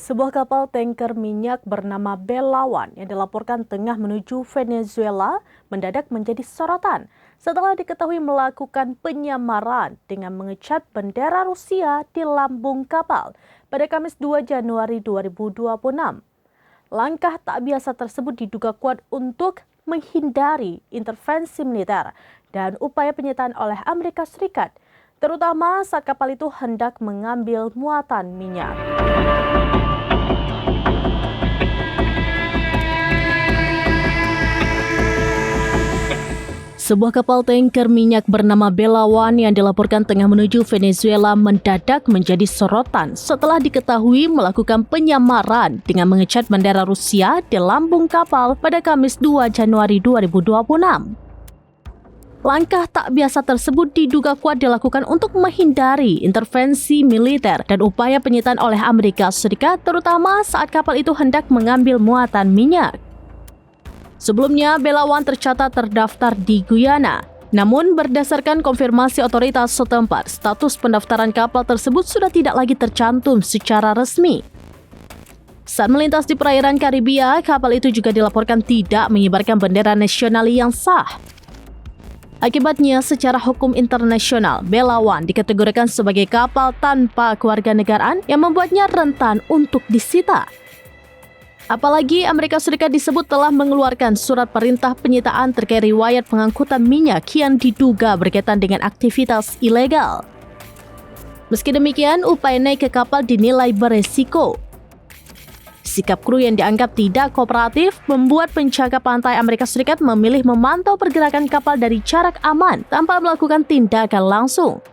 Sebuah kapal tanker minyak bernama Belawan yang dilaporkan tengah menuju Venezuela mendadak menjadi sorotan setelah diketahui melakukan penyamaran dengan mengecat bendera Rusia di lambung kapal pada Kamis 2 Januari 2026. Langkah tak biasa tersebut diduga kuat untuk menghindari intervensi militer dan upaya penyitaan oleh Amerika Serikat, terutama saat kapal itu hendak mengambil muatan minyak. Sebuah kapal tanker minyak bernama Belawan yang dilaporkan tengah menuju Venezuela mendadak menjadi sorotan setelah diketahui melakukan penyamaran dengan mengecat bendera Rusia di lambung kapal pada Kamis 2 Januari 2026. Langkah tak biasa tersebut diduga kuat dilakukan untuk menghindari intervensi militer dan upaya penyitaan oleh Amerika Serikat, terutama saat kapal itu hendak mengambil muatan minyak. Sebelumnya, Belawan tercatat terdaftar di Guyana. Namun, berdasarkan konfirmasi otoritas setempat, status pendaftaran kapal tersebut sudah tidak lagi tercantum secara resmi. Saat melintas di perairan Karibia, kapal itu juga dilaporkan tidak mengibarkan bendera nasional yang sah. Akibatnya, secara hukum internasional, Belawan dikategorikan sebagai kapal tanpa kewarganegaraan yang membuatnya rentan untuk disita. Apalagi Amerika Serikat disebut telah mengeluarkan surat perintah penyitaan terkait riwayat pengangkutan minyak yang diduga berkaitan dengan aktivitas ilegal. Meski demikian, upaya naik ke kapal dinilai beresiko. Sikap kru yang dianggap tidak kooperatif membuat penjaga pantai Amerika Serikat memilih memantau pergerakan kapal dari jarak aman tanpa melakukan tindakan langsung.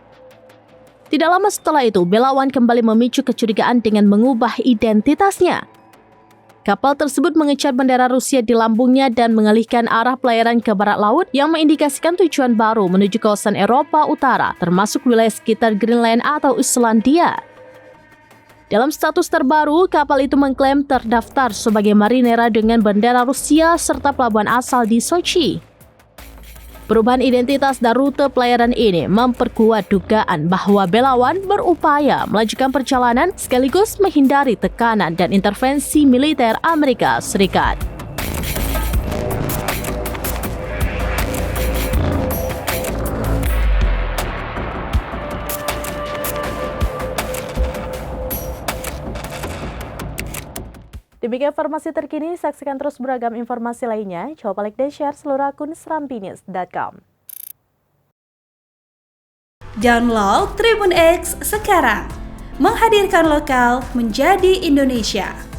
Tidak lama setelah itu, Belawan kembali memicu kecurigaan dengan mengubah identitasnya. Kapal tersebut mengecat bendera Rusia di lambungnya dan mengalihkan arah pelayaran ke barat laut yang mengindikasikan tujuan baru menuju kawasan Eropa Utara, termasuk wilayah sekitar Greenland atau Islandia. Dalam status terbaru, kapal itu mengklaim terdaftar sebagai marinera dengan bendera Rusia serta pelabuhan asal di Sochi. Perubahan identitas dan rute pelayaran ini memperkuat dugaan bahwa Belawan berupaya melajukan perjalanan sekaligus menghindari tekanan dan intervensi militer Amerika Serikat. Demikian informasi terkini, saksikan terus beragam informasi lainnya. Coba like dan share seluruh akun serambinews.com. Download Tribun X sekarang, menghadirkan lokal menjadi Indonesia.